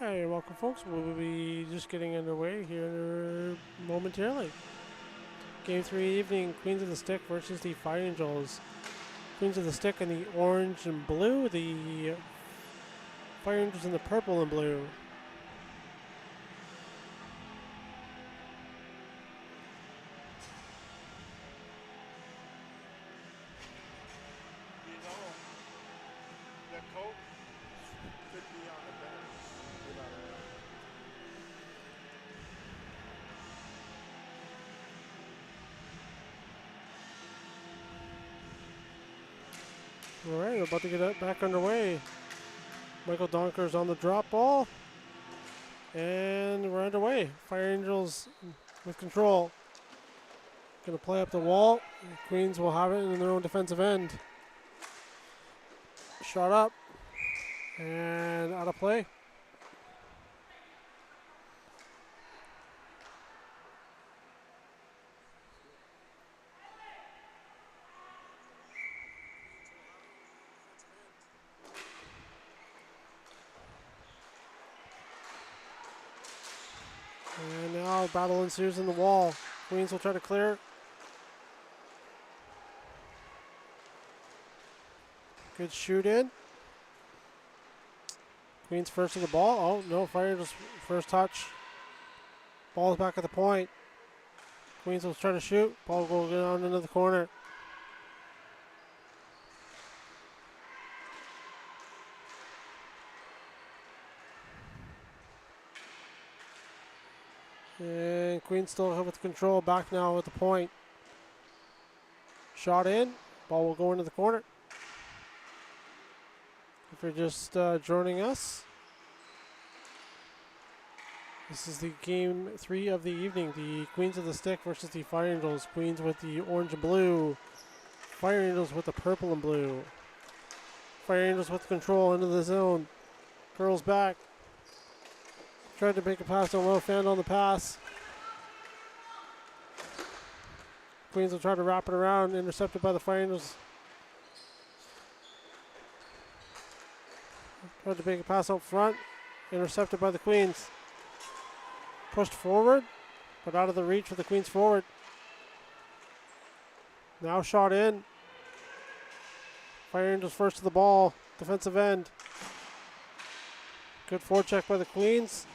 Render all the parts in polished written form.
Hi, welcome, folks. We'll be just getting underway here momentarily. Game 3 evening, Queens of the Stick versus the Fire Angels. Queens of the Stick in the orange and blue, the Fire Angels in the purple and blue. You know, the coat could be on the bench. You know, All right, we're about to get that back underway. Michael Donker's on the drop ball. And we're underway. Fire Angels with control. Going to play up the wall. Queens will have it in their own defensive end. Shot up. And out of play. And now battle ensues in the wall. Queens will try to clear. Good shoot in. Queens first to the ball. Oh, no, Fire Angels first touch. Ball's back at the point. Queens will try to shoot. Ball will go down into the corner. And Queens still have with control. Back now at the point. Shot in. Ball will go into the corner. If you're just joining us, this is the game 3 of the evening. The Queens of the Stick versus the Fire Angels. Queens with the orange and blue. Fire Angels with the purple and blue. Fire Angels with control into the zone. Curls back. Tried to make a pass on low, found on the pass. Queens will try to wrap it around, intercepted by the Fire Angels. Tried to make a pass out front, intercepted by the Queens. Pushed forward, but out of the reach for the Queens forward. Now shot in. Fire Angels first to the ball, defensive end. Good forecheck by the Queens.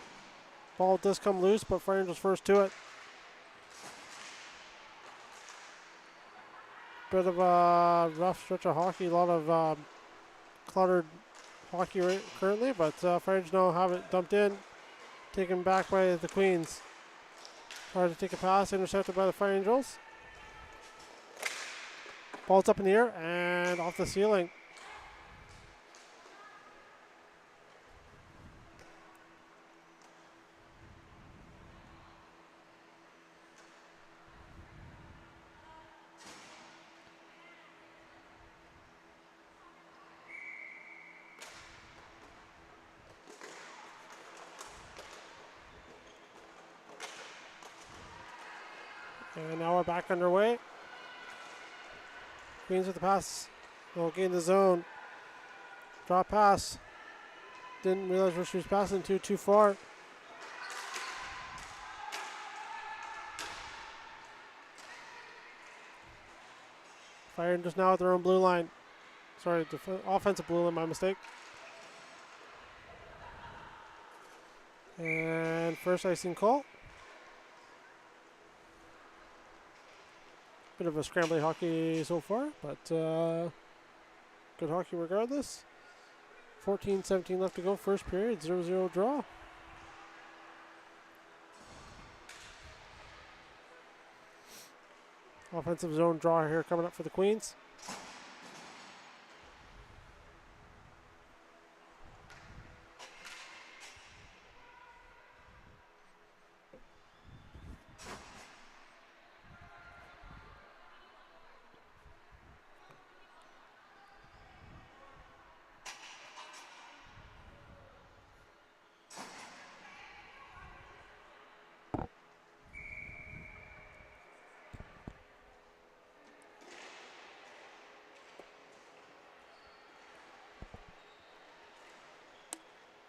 Ball does come loose, but Fire Angels first to it. Bit of a rough stretch of hockey, a lot of cluttered hockey currently, but Fire Angels now have it dumped in, taken back by the Queens. Tried to take a pass, intercepted by the Fire Angels. Ball's up in the air and off the ceiling. And now we're back underway. Queens with the pass. They'll gain the zone. Drop pass. Didn't realize where she was passing to too far. Fire just now at their own blue line. Sorry, offensive blue line, my mistake. And first icing call. Bit of a scrambly hockey so far, but good hockey regardless. 14-17 left to go, first period, 0-0 draw. Offensive zone draw here coming up for the Queens.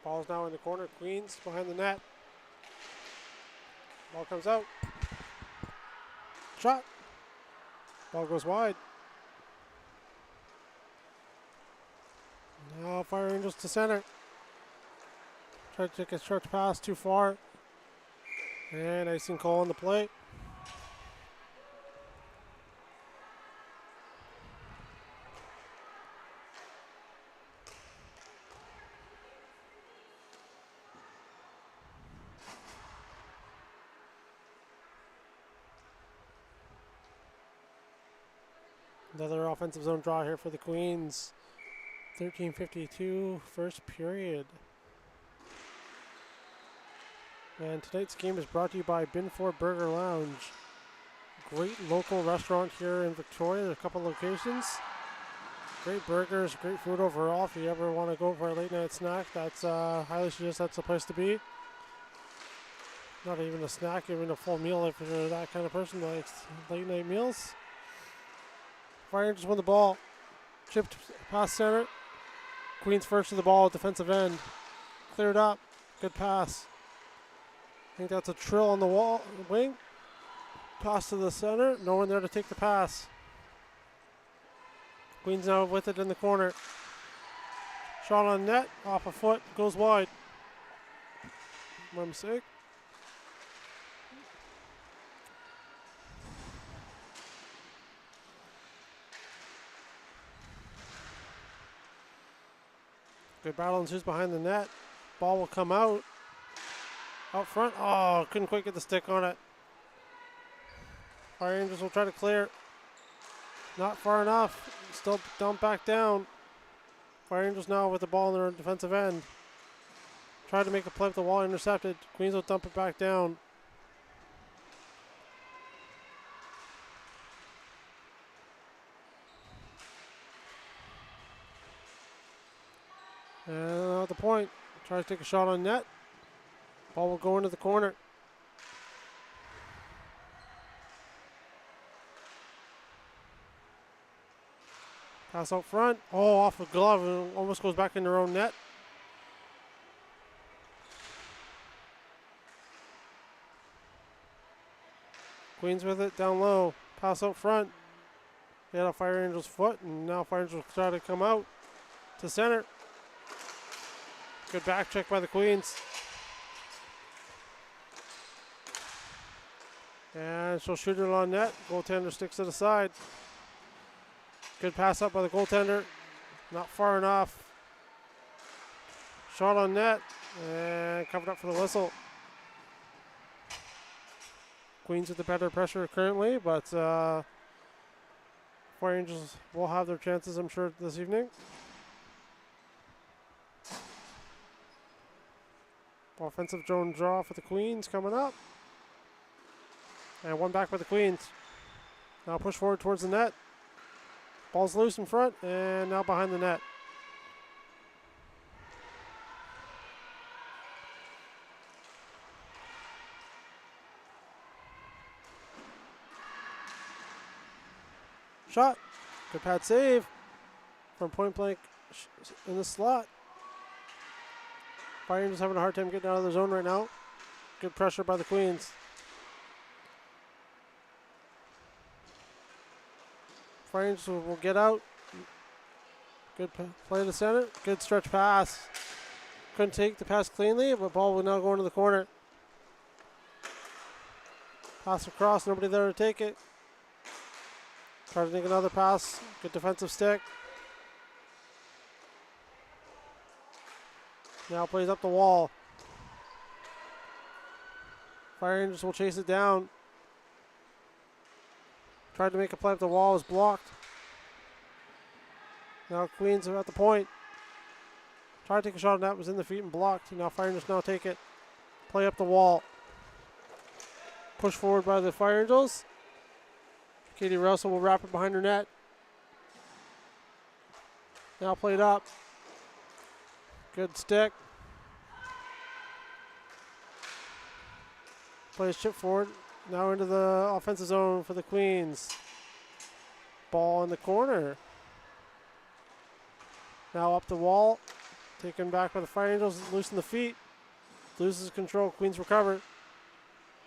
Ball's now in the corner. Queens behind the net. Ball comes out. Shot. Ball goes wide. Now Fire Angels to center. Try to take a short pass too far. And icing call on the play. Another offensive zone draw here for the Queens. 13:52, first period. And tonight's game is brought to you by Binford Burger Lounge. Great local restaurant here in Victoria. There's a couple locations. Great burgers, great food overall. If you ever want to go for a late night snack, that's highly suggest that's the place to be. Not even a snack, even a full meal if you're that kind of person that likes late night meals. Fire Angels win the ball. Chipped past center. Queens first to the ball, defensive end. Cleared up. Good pass. I think that's a trill on the wall, wing. Pass to the center. No one there to take the pass. Queens now with it in the corner. Shot on net. Off a foot. Goes wide. My mistake. Good battle ensues behind the net. Ball will come out. Out front. Oh, couldn't quite get the stick on it. Fire Angels will try to clear. Not far enough. Still dumped back down. Fire Angels now with the ball in their defensive end. Tried to make a play with the wall, intercepted. Queens will dump it back down. And at the point, tries to take a shot on net. Ball will go into the corner. Pass out front. Oh, off a glove and almost goes back in their own net. Queens with it down low. Pass out front. They had a Fire Angel's foot, and now Fire Angels try to come out to center. Good back check by the Queens. And she'll shoot it on net. Goaltender sticks to the side. Good pass up by the goaltender. Not far enough. Shot on net. And covered up for the whistle. Queens with the better pressure currently, but Fire Angels will have their chances, I'm sure, this evening. Offensive zone draw for the Queens coming up. And one back by the Queens. Now push forward towards the net. Ball's loose in front and now behind the net. Shot. Good pad save from point blank in the slot. Fire Angels having a hard time getting out of the zone right now. Good pressure by the Queens. Fire Angels will get out. Good play to center. Good stretch pass. Couldn't take the pass cleanly, but ball will now go into the corner. Pass across, nobody there to take it. Try to take another pass. Good defensive stick. Now plays up the wall. Fire Angels will chase it down. Tried to make a play up the wall, was blocked. Now Queens are at the point. Tried to take a shot on that, was in the feet and blocked. Now Fire Angels now take it. Play up the wall. Push forward by the Fire Angels. Katie Russell will wrap it behind her net. Now played up. Good stick. Plays chip forward. Now into the offensive zone for the Queens. Ball in the corner. Now up the wall. Taken back by the Fire Angels. Loosen the feet. Loses control. Queens recover.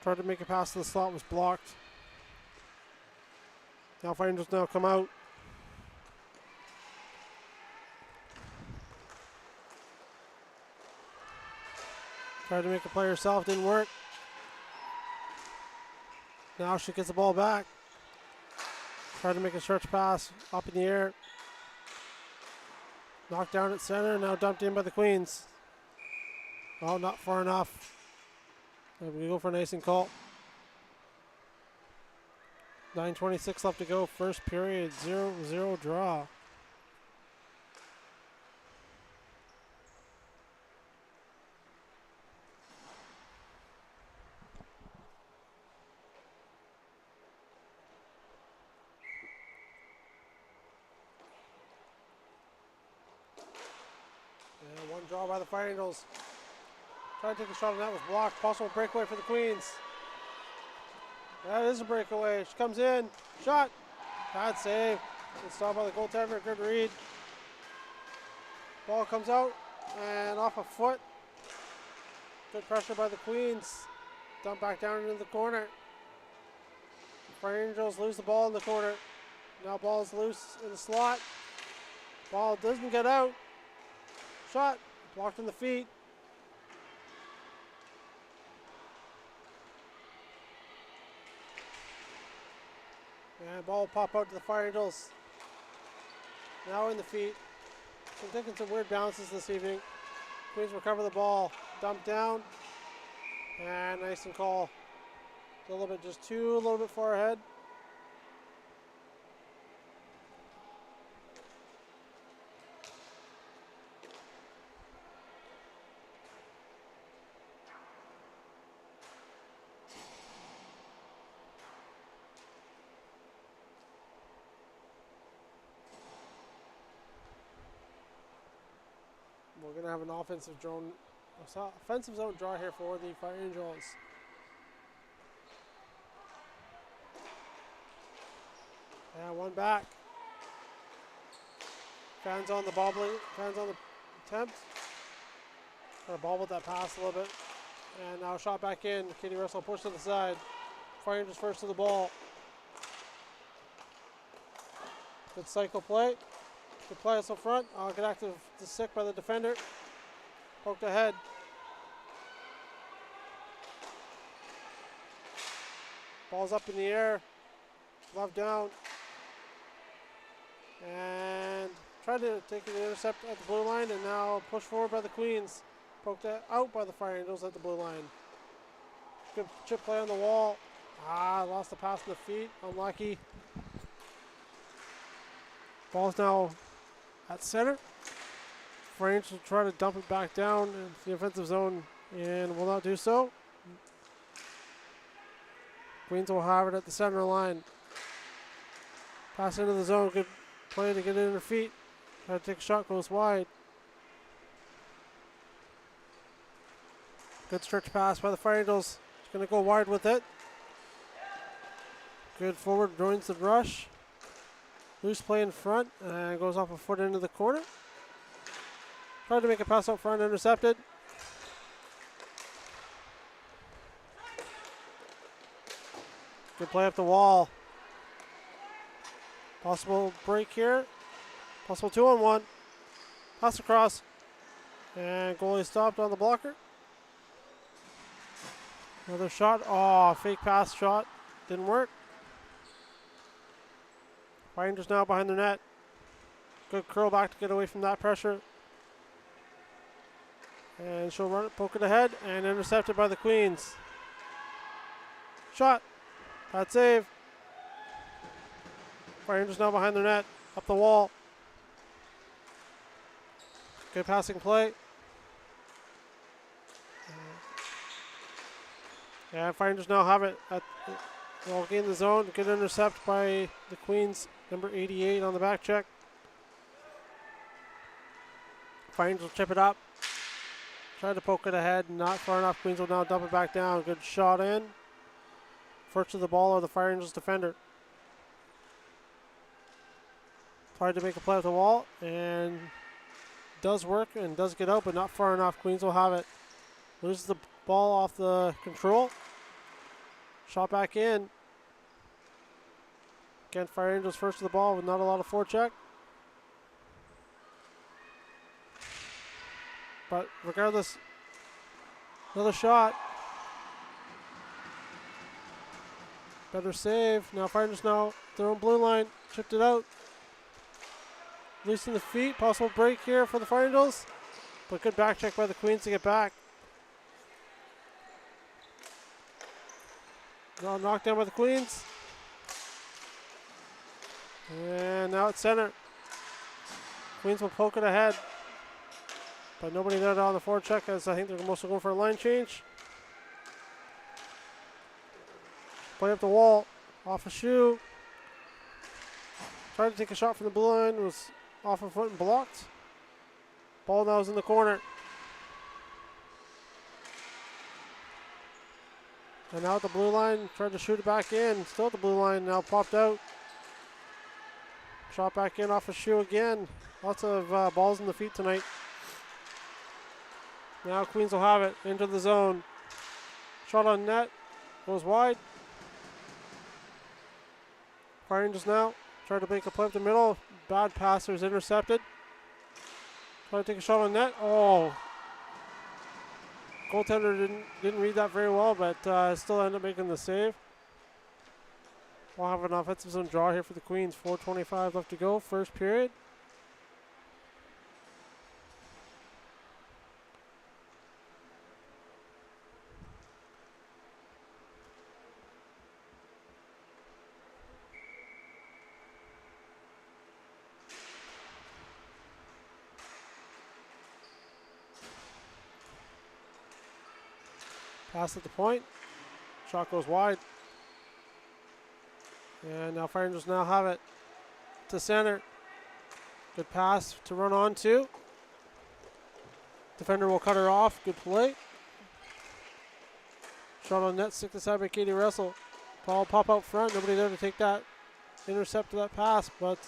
Tried to make a pass to the slot. Was blocked. Now Fire Angels now come out. Tried to make a play herself. Didn't work. Now she gets the ball back. Tried to make a stretch pass. Up in the air. Knocked down at center. Now dumped in by the Queens. Oh, not far enough. We go for an icing call. 9:26 left to go. First period. 0-0 draw. And one draw by the Fire Angels. Trying to take a shot, and that was blocked. Possible breakaway for the Queens. That is a breakaway. She comes in. Shot. Bad save. It's stopped by the goaltender. Good read. Ball comes out and off a foot. Good pressure by the Queens. Dump back down into the corner. Fire Angels lose the ball in the corner. Now ball is loose in the slot. Ball doesn't get out. Shot. Blocked in the feet. And ball will pop out to the Fire Angels. Now in the feet. They're taking some weird bounces this evening. Queens recover the ball. Dump down. And nice and call. A little bit a little bit far ahead. We're going to have an offensive zone draw here for the Fire Angels. And one back. Fans on the attempt. Got to bobble that pass a little bit. And now shot back in. Katie Russell pushed to the side. Fire Angels first to the ball. Good cycle play. Good play us up front. Get active to stick by the defender. Poked ahead. Ball's up in the air. Glove down. And tried to take an intercept at the blue line, and now pushed forward by the Queens. Poked out by the Fire Angels at the blue line. Good chip play on the wall. Lost the pass in the feet. Unlucky. Ball's now at center. Fire Angels will try to dump it back down into the offensive zone and will not do so. Queens will have it at the center line. Pass into the zone. Good play to get it in her feet. Try to take a shot, goes wide. Good stretch pass by the Fire Angels. She's going to go wide with it. Good forward, joins the rush. Loose play in front and goes off a foot into the corner. Tried to make a pass up front, intercepted. Good play up the wall. Possible break here. Possible 2-on-1. Pass across. And goalie stopped on the blocker. Another shot. Fake pass shot. Didn't work. Fire Angels now behind the net. Good curl back to get away from that pressure. And she'll run it, poke it ahead, and intercepted by the Queens. Shot. Bad save. Fire Angels now behind the net. Up the wall. Good passing play. And Fire Angels now have it. They'll gain the zone. Good intercept by the Queens. Number 88 on the back check. Fire Angels chip it up. Tried to poke it ahead. Not far enough. Queens will now dump it back down. Good shot in. First to the ball or the Fire Angels defender. Tried to make a play at the wall and does work and does get out, but not far enough. Queens will have it. Loses the ball off the control. Shot back in. Again, Fire Angels first to the ball with not a lot of forecheck. But regardless, another shot. Better save. Now Fire Angels now their own blue line. Chipped it out. Loosening the feet. Possible break here for the Fire Angels. But good back check by the Queens to get back. Now knocked down by the Queens. And now it's center. Queens will poke it ahead. But nobody there on the forecheck, as I think they're mostly going for a line change. Play up the wall. Off a shoe. Tried to take a shot from the blue line. Was off a foot and blocked. Ball now is in the corner. And now at the blue line. Tried to shoot it back in. Still at the blue line. Now popped out. Shot back in off a shoe again. Lots of balls in the feet tonight. Now Queens will have it into the zone. Shot on net. Goes wide. Fire Angels now. Try to make a play up the middle. Bad passers intercepted. Try to take a shot on net. Oh. Goaltender didn't read that very well, but still ended up making the save. We'll have an offensive zone draw here for the Queens. 4:25 left to go, first period. Pass at the point. Shot goes wide. And now Fire Angels now have it to center. Good pass to run on to. Defender will cut her off. Good play. Shot on net, stick aside by Katie Russell. Ball pop out front. Nobody there to take that intercept to that pass, but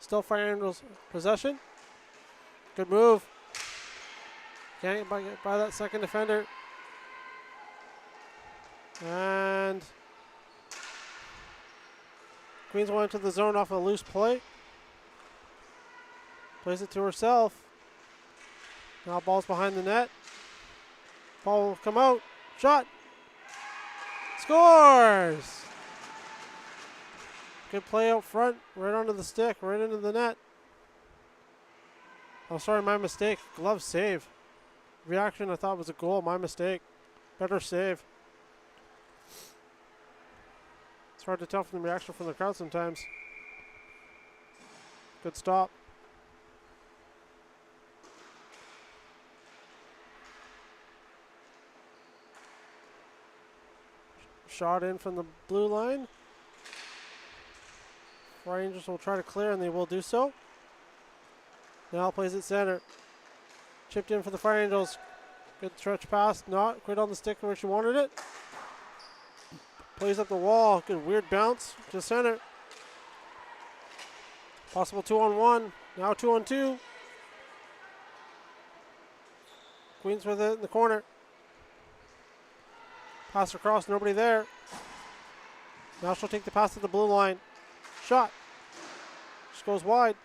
still Fire Angels possession. Good move. Can't get by that second defender. And Queens went into the zone off a loose play. Plays it to herself. Now ball's behind the net. Ball will come out. Shot. Scores! Good play out front. Right onto the stick. Right into the net. Oh, sorry, my mistake. Glove save. Reaction I thought was a goal. My mistake. Better save. It's hard to tell from the reaction from the crowd sometimes. Good stop. Shot in from the blue line. Fire Angels will try to clear, and they will do so. Now plays it center. Chipped in for the Fire Angels. Good stretch pass. Not quite on the stick where she wanted it. Plays up the wall. Good weird bounce to center. Possible 2-on-1. Now 2-on-2. Queens with it in the corner. Pass across. Nobody there. Now she'll take the pass to the blue line. Shot. Just goes wide.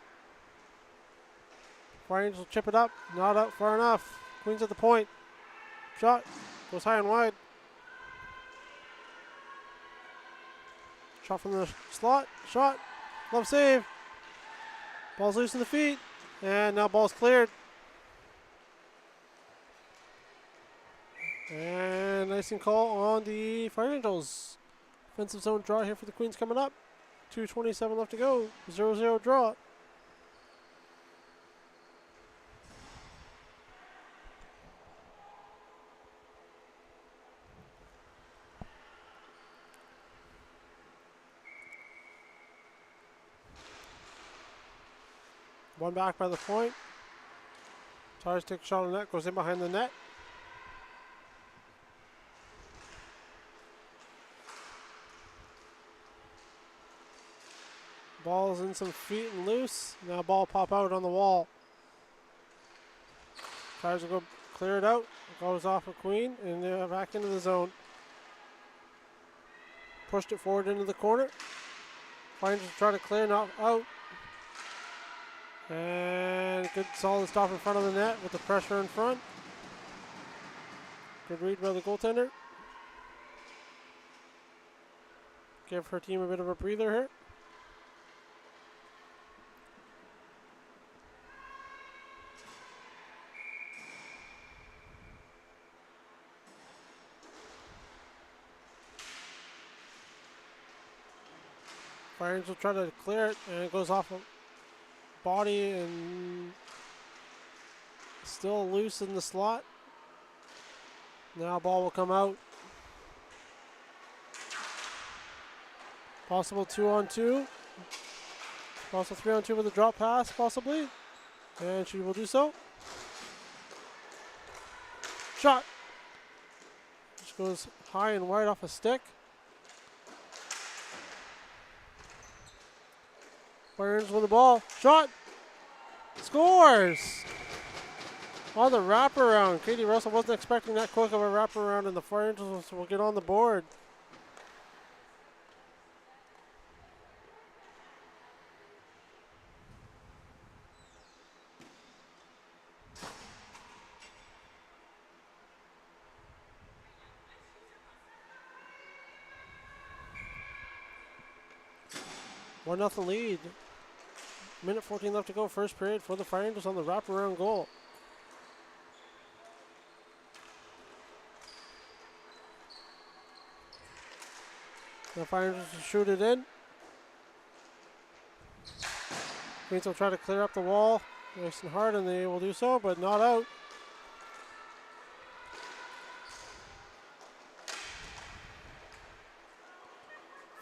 Fire Angels will chip it up. Not up far enough. Queens at the point. Shot. Goes high and wide. Shot from the slot. Shot. Glove save. Ball's loose in the feet. And now ball's cleared. And icing call on the Fire Angels. Offensive zone draw here for the Queens coming up. 2:27 left to go. 0-0 draw. One back by the point. Tries to take a shot on the net. Goes in behind the net. Ball's in some feet and loose. Now ball pop out on the wall. Tries to go clear it out. Goes off a Queen and back into the zone. Pushed it forward into the corner. Finds to try to clear it out. And good solid stop in front of the net with the pressure in front. Good read by the goaltender. Give her team a bit of a breather here. Fire Angels will try to clear it, and it goes off a body and still loose in the slot. Now ball will come out. Possible 2-on-2. Possible 3-on-2 with a drop pass, possibly. And she will do so. Shot. Just goes high and wide off a stick. Fire Angels with the ball. Shot. Scores. On the wraparound. Katie Russell wasn't expecting that quick of a wraparound, and the Fire Angels will get on the board. One nothing lead. Minute 14 left to go. First period for the Fire Angels on the wraparound goal. The Fire Angels will shoot it in. Queens will try to clear up the wall nice and hard, and they will do so, but not out.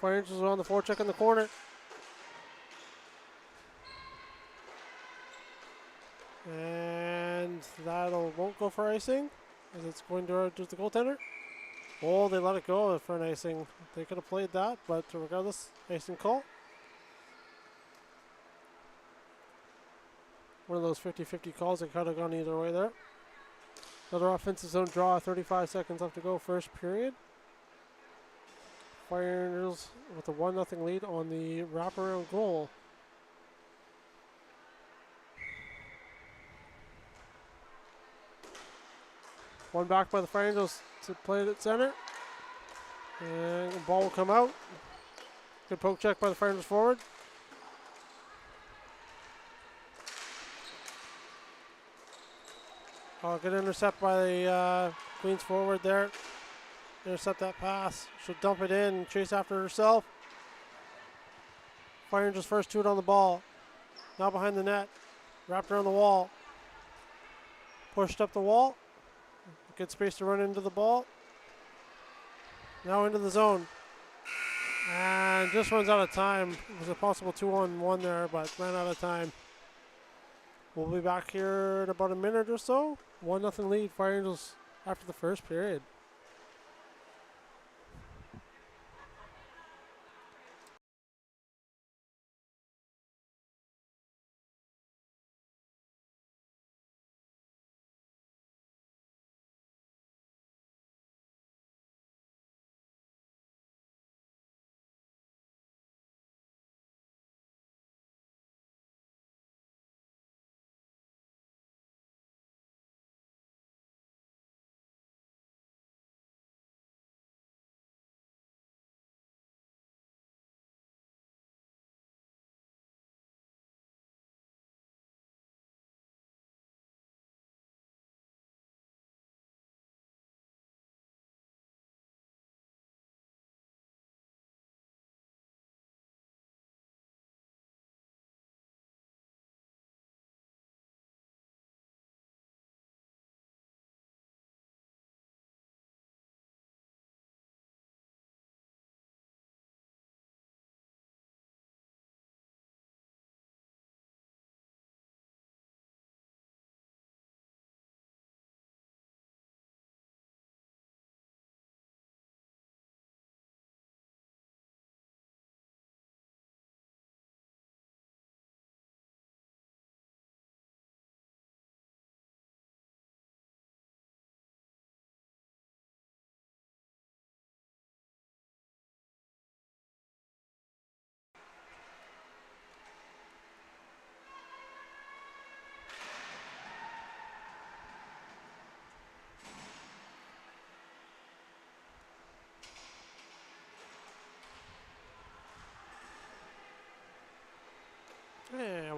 Fire Angels are on the forecheck in the corner. And that won't go for icing, as it's going to the goaltender. Oh, they let it go for an icing. They could have played that, but regardless, icing call. One of those 50-50 calls that could have gone either way there. Another offensive zone draw, 35 seconds left to go, first period. Fire Angels with a 1-0 lead on the wraparound goal. One back by the Fire Angels to play it at center. And the ball will come out. Good poke check by the Fire Angels forward. Good intercept by the Queens forward there. Intercept that pass. She'll dump it in and chase after herself. Fire Angels first to it on the ball. Now behind the net. Wrapped around the wall. Pushed up the wall. Good space to run into the ball. Now into the zone. And just runs out of time. It was a possible 2-on-1 there, but ran out of time. We'll be back here in about a minute or so. 1-0 lead, Fire Angels after the first period.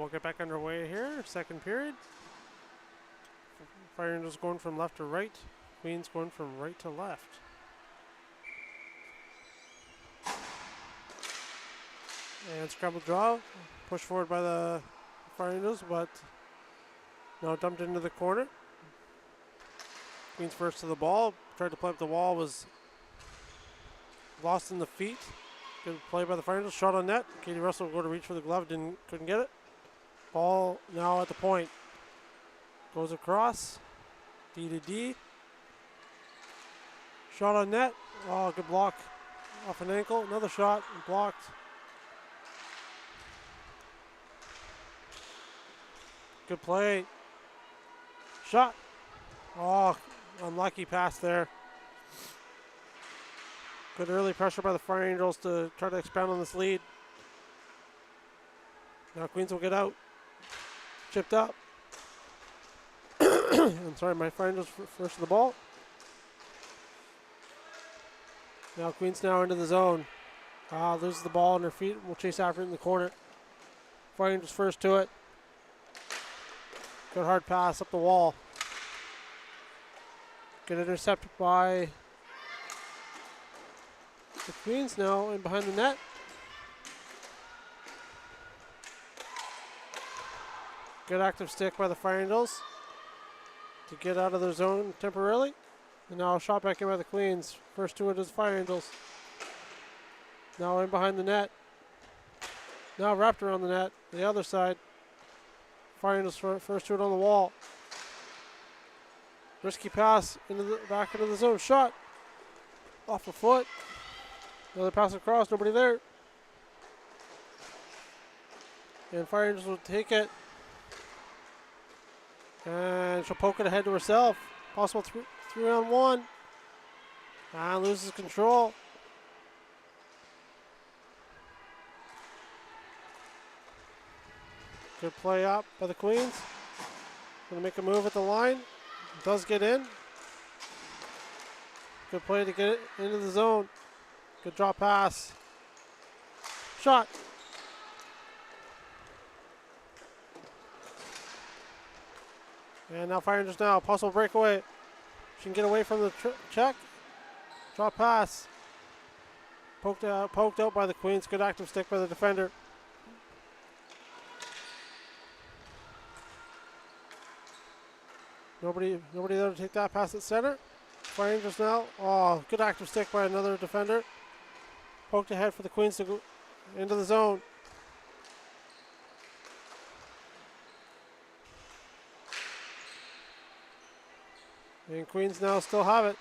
we'll get back underway here. Second period. Fire Angels going from left to right. Queens going from right to left. And scramble draw. Pushed forward by the Fire Angels, but now dumped into the corner. Queens first to the ball. Tried to play up the wall. Was lost in the feet. Good play by the Fire Angels. Shot on net. Katie Russell go to reach for the glove. Couldn't get it. Ball now at the point. Goes across. D to D. Shot on net. Oh, good block off an ankle. Another shot blocked. Good play. Shot. Oh, unlucky pass there. Good early pressure by the Fire Angels to try to expand on this lead. Now Queens will get out. Chipped up. I'm sorry, my Fire Angels first to the ball. Now Queens now into the zone. Loses the ball on her feet. We'll chase after it in the corner. Fire Angels first to it. Good hard pass up the wall. Good intercepted by the Queens now in behind the net. Good active stick by the Fire Angels to get out of their zone temporarily. And now a shot back in by the Queens. First to it is Fire Angels. Now in behind the net. Now wrapped around the net. The other side. Fire Angels first to it on the wall. Risky pass back into the zone. Shot. Off the foot. Another pass across. Nobody there. And Fire Angels will take it. And she'll poke it ahead to herself. Possible 3-on-1. Loses control. Good play up by the Queens. Gonna make a move at the line. Does get in. Good play to get it into the zone. Good drop pass. Shot. And now Fire Angels now. Possible breakaway. She can get away from the check. Drop pass. Poked out by the Queens. Good active stick by the defender. Nobody there to take that pass at center. Fire Angels now. Oh, good active stick by another defender. Poked ahead for the Queens to go into the zone. And Queens now still have it.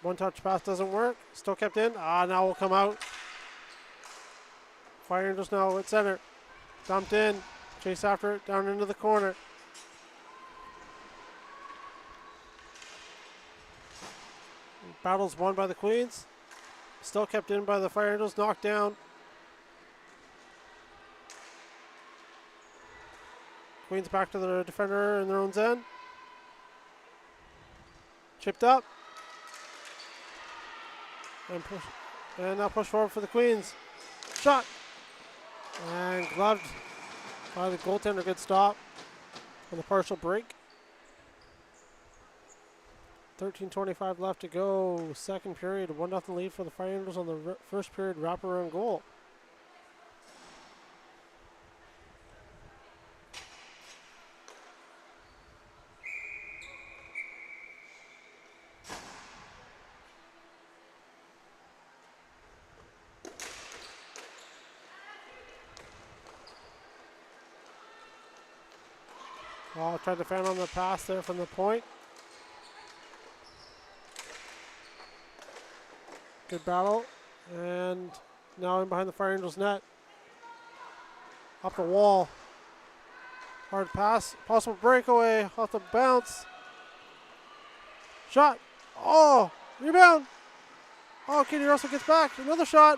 One touch pass doesn't work. Still kept in. Now will come out. Fire Angels now at center. Dumped in. Chase after it down into the corner. Battles won by the Queens. Still kept in by the Fire Angels. Knocked down. Queens back to the defender in their own end. Chipped up. And now push forward for the Queens. Shot. And gloved by the goaltender. Good stop on the partial break. 13:25 left to go. Second period. 1-0 lead for the Fire Angels on the first period wraparound goal. Tried to fan on the pass there from the point. Good battle. And now in behind the Fire Angels net. Up the wall. Hard pass. Possible breakaway off the bounce. Shot. Oh, rebound. Oh, Katie Russell gets back. Another shot.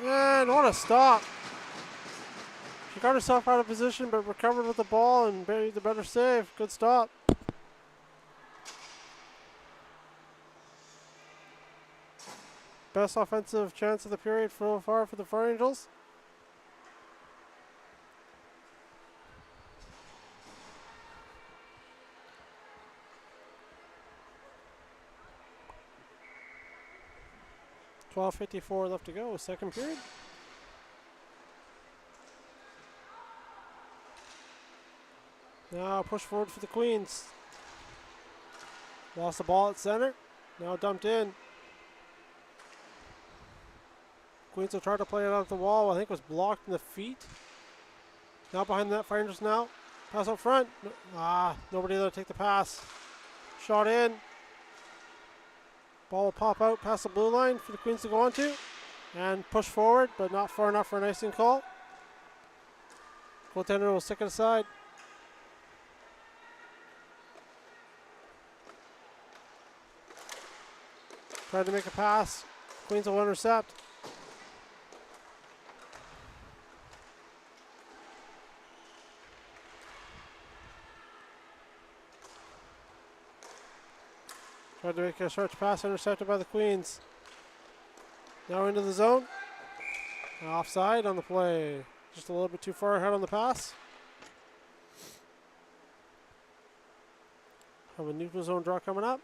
And what a stop. She got herself out of position, but recovered with the ball and made the better save. Good stop. Best offensive chance of the period so far for the Fire Angels. 12:54 left to go, second period. Now push forward for the Queens. Lost the ball at center. Now dumped in. Queens will try to play it out the wall. I think it was blocked in the feet. Now behind the net, Fire Angels now. Pass up front. Nobody there to take the pass. Shot in. Ball will pop out past the blue line for the Queens to go onto. And push forward, but not far enough for an icing call. Goaltender will stick it aside. Tried to make a pass. Queens will intercept. Tried to make a short pass, intercepted by the Queens. Now into the zone. Offside on the play. Just a little bit too far ahead on the pass. Have a neutral zone draw coming up.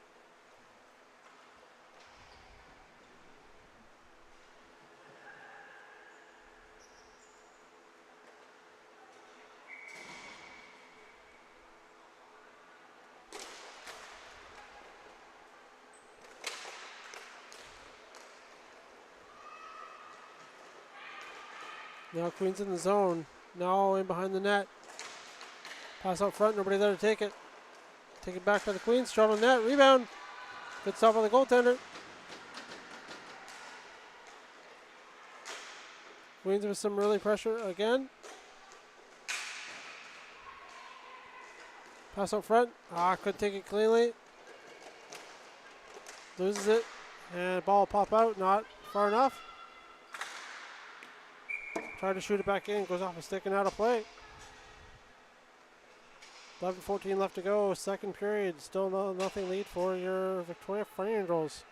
Now Queens in the zone. Now in behind the net. Pass out front, nobody there to take it. Take it back by the Queens. Shot on net. Rebound. Good stop by the goaltender. Queens with some early pressure again. Pass out front. Couldn't take it cleanly. Loses it. And ball will pop out. Not far enough. Tried to shoot it back in. Goes off a stick and out of play. 11:14 left to go. Second period. Still nothing lead for your Victoria Fire Angels.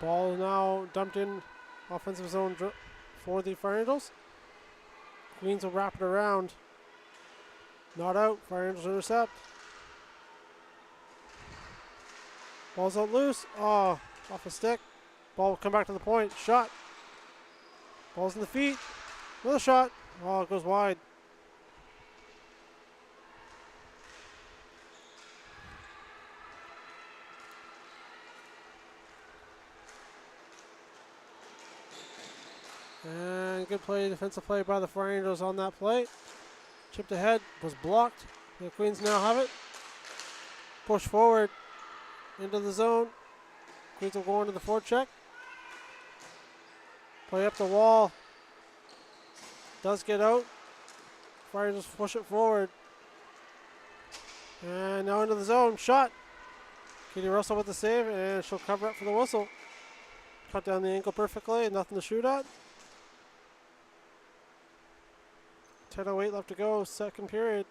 Ball now dumped in offensive zone for the Fire Angels. Queens will wrap it around. Not out. Fire Angels intercept. Ball's out loose. Off a stick. Ball will come back to the point. Shot. Ball's in the feet. Another shot. It goes wide. And good play, defensive play by the Fire Angels on that play. Chipped ahead, was blocked. The Queens now have it. Push forward into the zone. Queens will go into the forecheck. Play up the wall. Does get out. Fire Angels push it forward. And now into the zone. Shot. Katie Russell with the save, and she'll cover up for the whistle. Cut down the ankle perfectly, nothing to shoot at. 10:08 left to go, second period.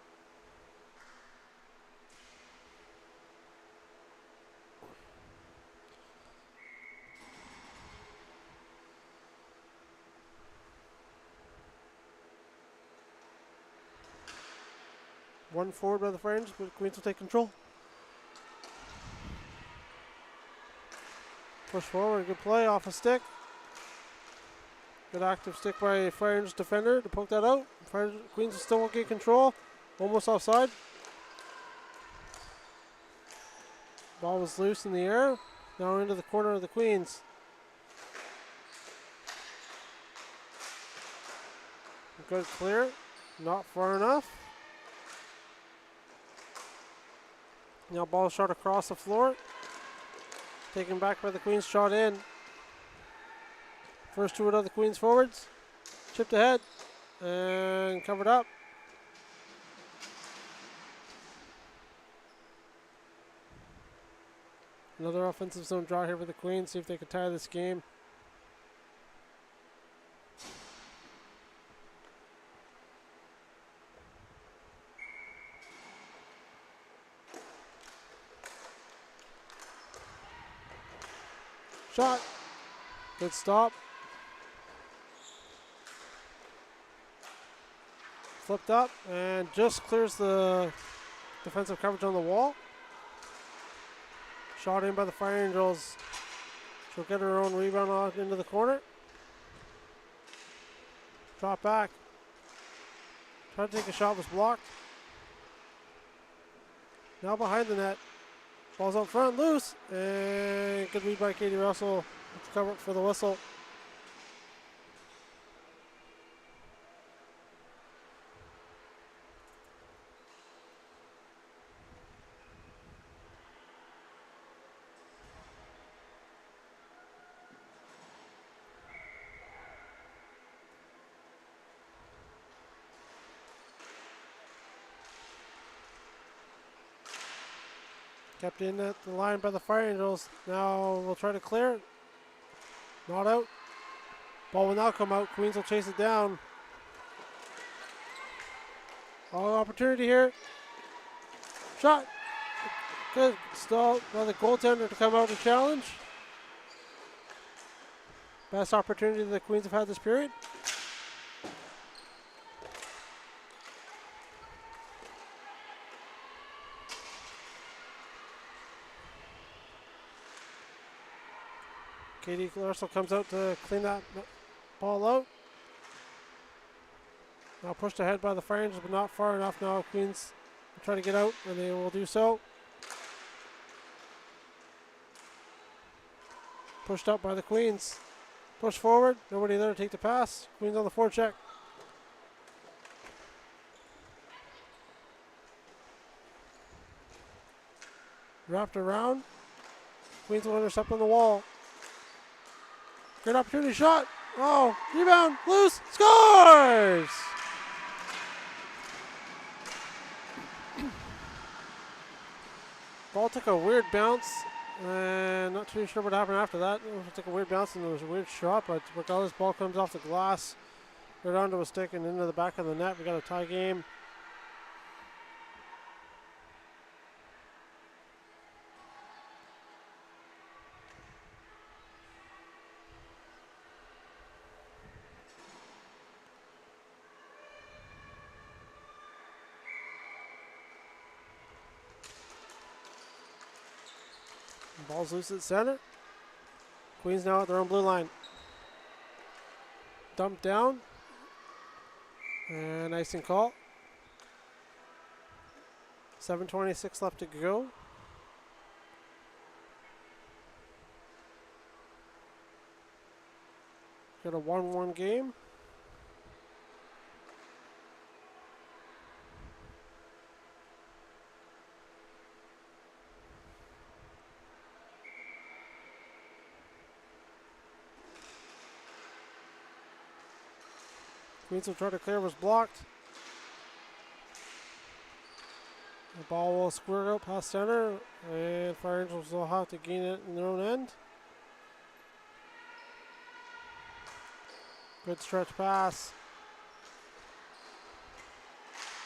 One forward by the Fire Angels, but Queens will take control. Push forward, good play off a stick. Good active stick by Fire Angels defender to poke that out. Queens still won't get control. Almost offside. Ball was loose in the air. Now into the corner of the Queens. Good clear. Not far enough. Now ball shot across the floor. Taken back by the Queens, shot in. First two of the Queens forwards. Chipped ahead and covered up. Another offensive zone draw here for the Queens. See if they can tie this game. Shot. Good stop. Flipped up and just clears the defensive coverage on the wall. Shot in by the Fire Angels. She'll get her own rebound on into the corner. Drop back. Tried to take a shot, was blocked. Now behind the net. Ball's out front, loose. And good read by Katie Russell. Let's cover it for the whistle. Kept in at the line by the Fire Angels. Now we'll try to clear it. Not out. Ball will now come out. Queens will chase it down. All opportunity here. Shot. Good. Stall by the goaltender to come out and challenge. Best opportunity the Queens have had this period. Katie Russell comes out to clean that ball out. Now pushed ahead by the Fire Angels, but not far enough. Now Queens will try to get out, and they will do so. Pushed up by the Queens. Push forward. Nobody there to take the pass. Queens on the forecheck. Wrapped around. Queens will intercept on the wall. Great opportunity shot. Oh, rebound, loose, scores! Ball took a weird bounce, and not too sure what happened after that. It took a weird bounce and it was a weird shot, but regardless, ball comes off the glass, right onto a stick and into the back of the net. We got a tie game. Ball's loose at center. Queens now at their own blue line. Dumped down. And icing call. 7:26 left to go. Got a 1-1 game. Queens will try to clear, was blocked. The ball will squirt out past center, and Fire Angels will have to gain it in their own end. Good stretch pass.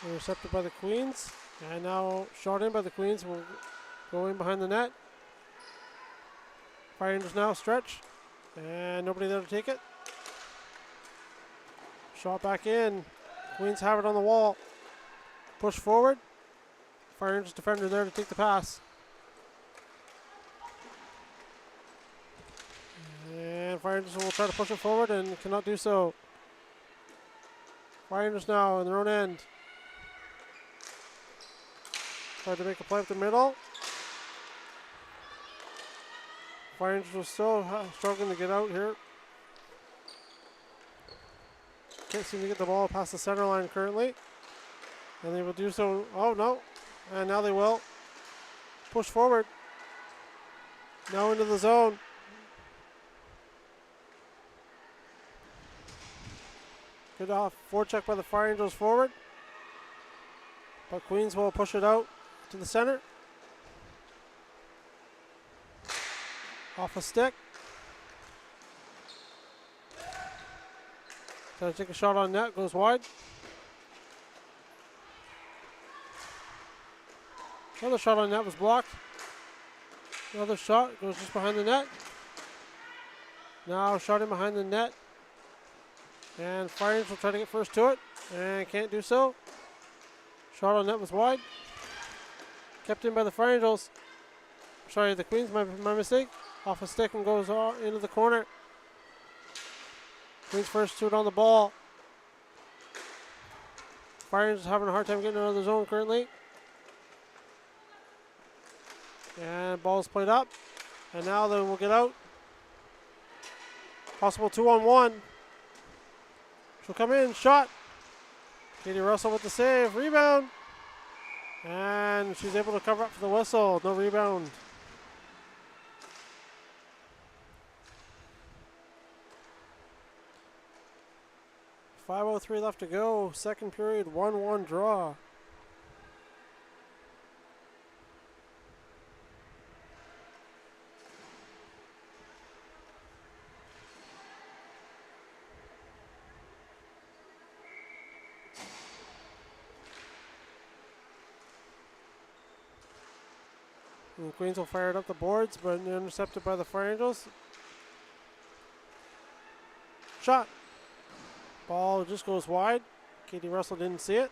Intercepted by the Queens. And now shot in by the Queens. Will go in behind the net. Fire Angels now stretch. And nobody there to take it. Shot back in. Queens have it on the wall. Push forward. Fire Angels defender there to take the pass. And Fire Angels will try to push it forward and cannot do so. Fire Angels now in their own end. Try to make a play up the middle. Fire Angels are still struggling to get out here. Can't seem to get the ball past the center line currently. And they will do so. Oh, no. And now they will. Push forward. Now into the zone. Good off. Forecheck by the Fire Angels forward. But Queens will push it out to the center. Off a stick. Trying to take a shot on net, goes wide. Another shot on net was blocked. Another shot goes just behind the net. Now shot in behind the net. And Fire Angels will try to get first to it. And can't do so. Shot on net was wide. Kept in by the Fire Angels. Sorry, the Queens, my mistake. Off a stick and goes into the corner. Queens first to it on the ball. Fire Angels having a hard time getting out of the zone currently. And ball's played up. And now they will get out. Possible 2-on-1. She'll come in, shot. Katie Russell with the save, rebound. And she's able to cover up for the whistle, no rebound. .503 left to go, second period, 1-1 draw. And the Queens will fire it up the boards, but intercepted by the Fire Angels. Shot. Ball just goes wide. Katie Russell didn't see it.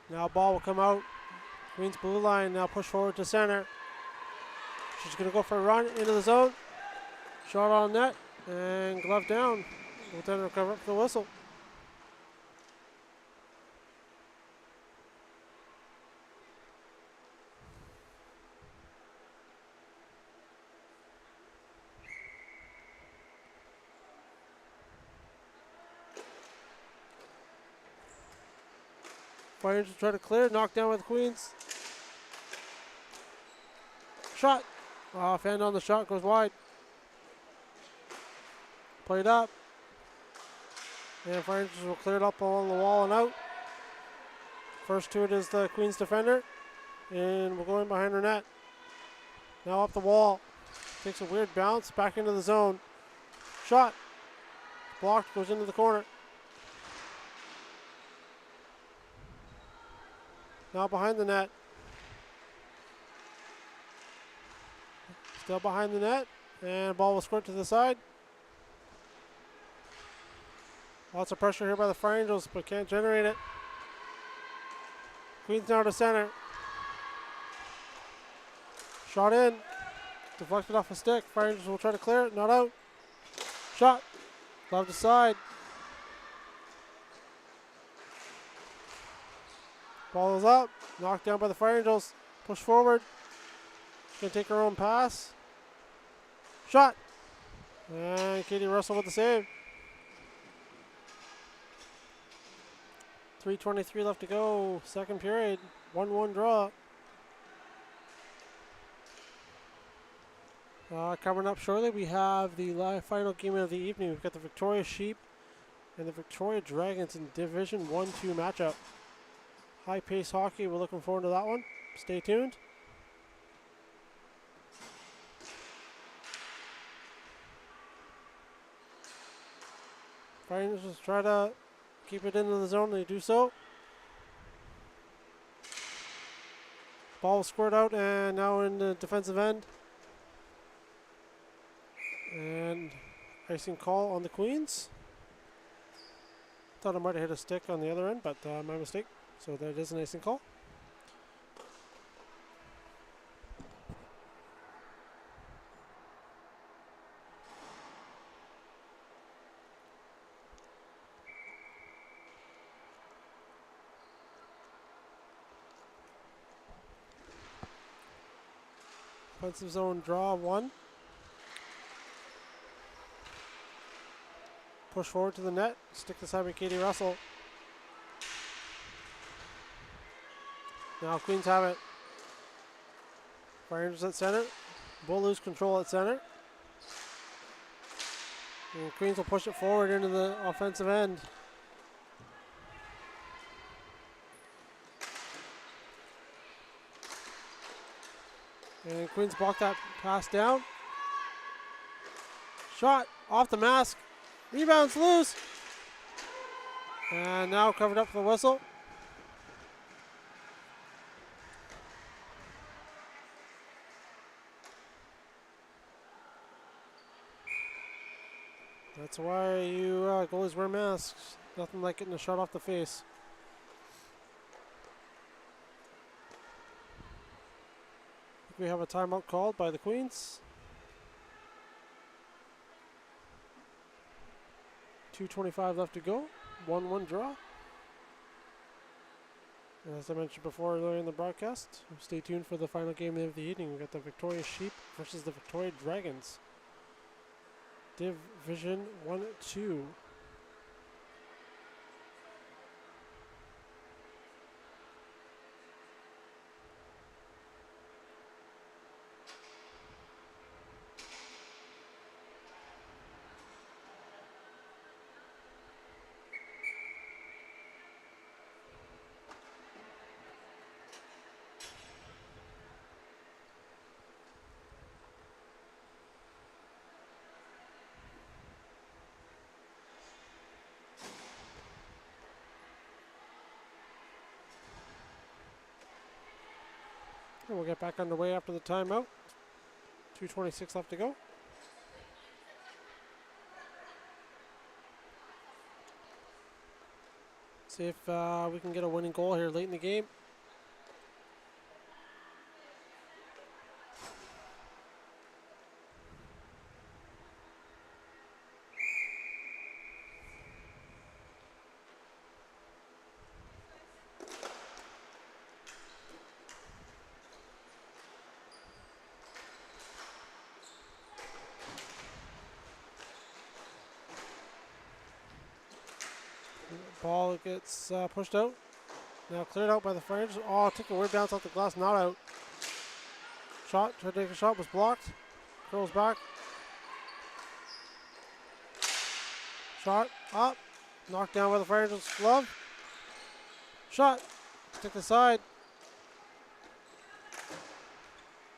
Now ball will come out. Queens blue line now push forward to center. She's going to go for a run into the zone. Shot on net and glove down. Goaltender will cover up for the whistle. Fire Angels try to clear, knocked down by the Queens. Shot. Off end on the shot, goes wide. Played up. And Fire Angels will clear it up along the wall and out. First to it is the Queens defender. And we'll go in behind her net. Now up the wall. Takes a weird bounce, back into the zone. Shot. Blocked, goes into the corner. Now behind the net. Still behind the net. And ball will squirt to the side. Lots of pressure here by the Fire Angels, but can't generate it. Queens now to center. Shot in. Deflected off a stick. Fire Angels will try to clear it. Not out. Shot. Glove to side. Ball is up. Knocked down by the Fire Angels. Push forward. She's going to take her own pass. Shot. And Katie Russell with the save. 3:23 left to go. Second period. 1-1 draw. Coming up shortly, we have the live final game of the evening. We've got the Victoria Sheep and the Victoria Dragons in Division 1-2 matchup. High-paced hockey. We're looking forward to that one. Stay tuned. Fire Angels try to keep it into the zone. They do so. Ball squared out and now in the defensive end. And icing call on the Queens. Thought I might have hit a stick on the other end, but my mistake. So that is an icing call. Offensive zone draw 1. Push forward to the net. Stick this side by Katie Russell. Now Queens have it. Fire Angels at center. We'll lose control at center. And Queens will push it forward into the offensive end. And Queens block that pass down. Shot off the mask. Rebounds loose. And now covered up for the whistle. That's why you goalies wear masks. Nothing like getting a shot off the face. We have a timeout called by the Queens. 2:25 left to go. 1-1 draw. And as I mentioned before earlier in the broadcast, stay tuned for the final game of the evening. We've got the Victoria Sheep versus the Victoria Dragons. Division 1-2. And we'll get back underway after the timeout. 2:26 left to go. See if we can get a winning goal here late in the game. Ball gets pushed out. Now cleared out by the Fire Angels. Oh, took a weird bounce off the glass, not out. Shot, tried to take a shot, was blocked. Curls back. Shot, up. Knocked down by the Fire Angels' glove. Shot, stick the side.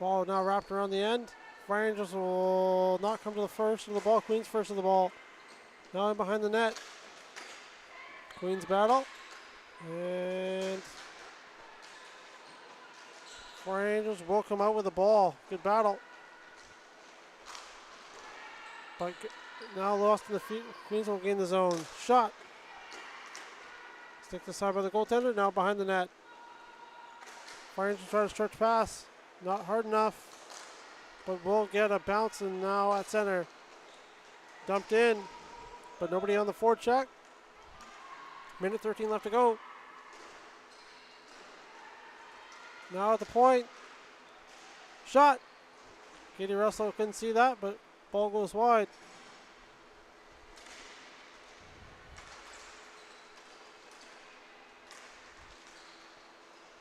Ball now wrapped around the end. Fire Angels will not come to the first of the ball. Queens first of the ball. Now in behind the net. Queens battle. And Fire Angels will come out with the ball. Good battle. But now lost in the feet. Queens will gain the zone. Shot. Stick the side by the goaltender. Now behind the net. Fire Angels try to stretch pass. Not hard enough. But will get a bounce and now at center. Dumped in. But nobody on the forecheck. Minute 13 left to go. Now at the point. Shot. Katie Russell couldn't see that, but ball goes wide.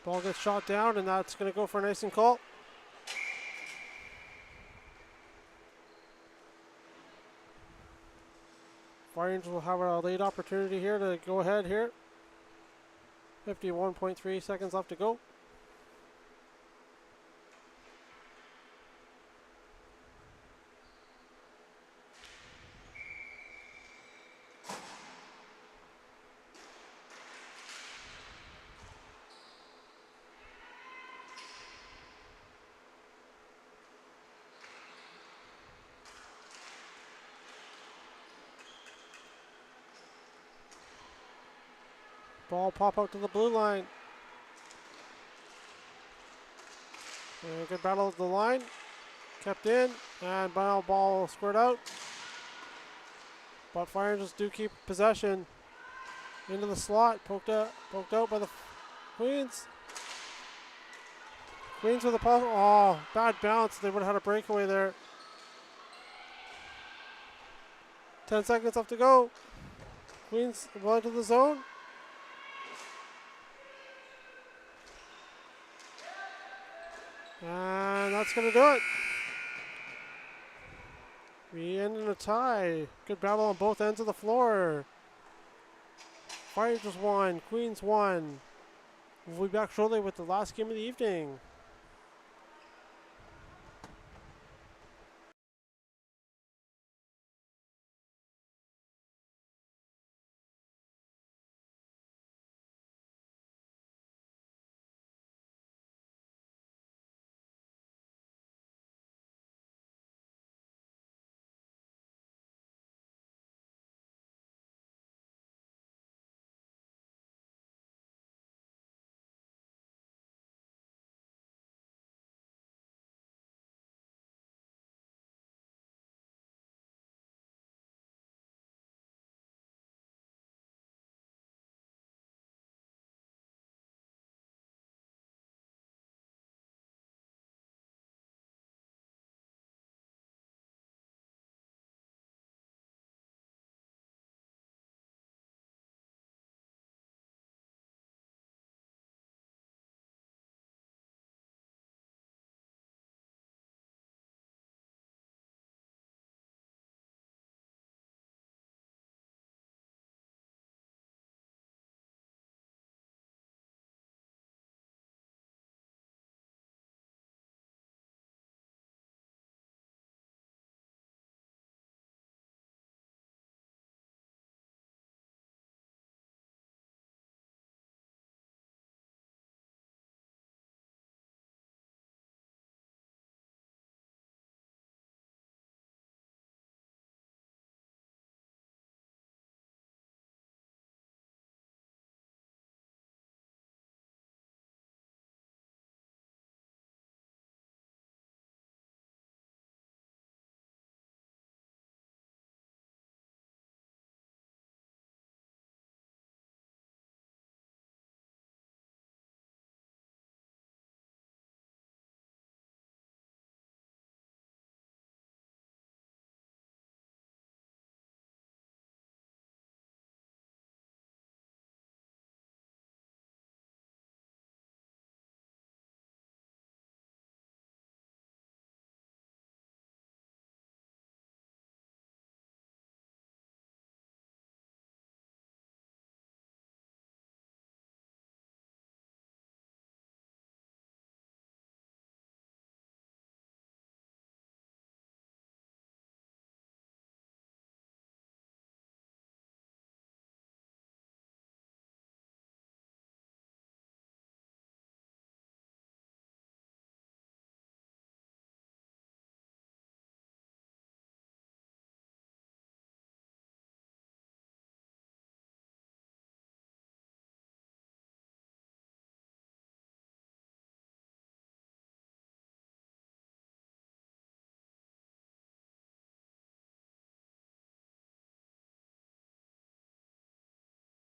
Ball gets shot down, and that's going to go for an icing call. Fire Angels will have a late opportunity here to go ahead here. 51.3 seconds left to go. Ball pop out to the blue line. And good battle at the line. Kept in. And ball squared out. But Fire Angels do keep possession. Into the slot. Poked out by the Queens. Queens with a puzzle. Oh, bad bounce. They would have had a breakaway there. 10 seconds left to go. Queens well into the zone. And that's going to do it. We end in a tie. Good battle on both ends of the floor. Fire Angels won. Queens won. We'll be back shortly with the last game of the evening.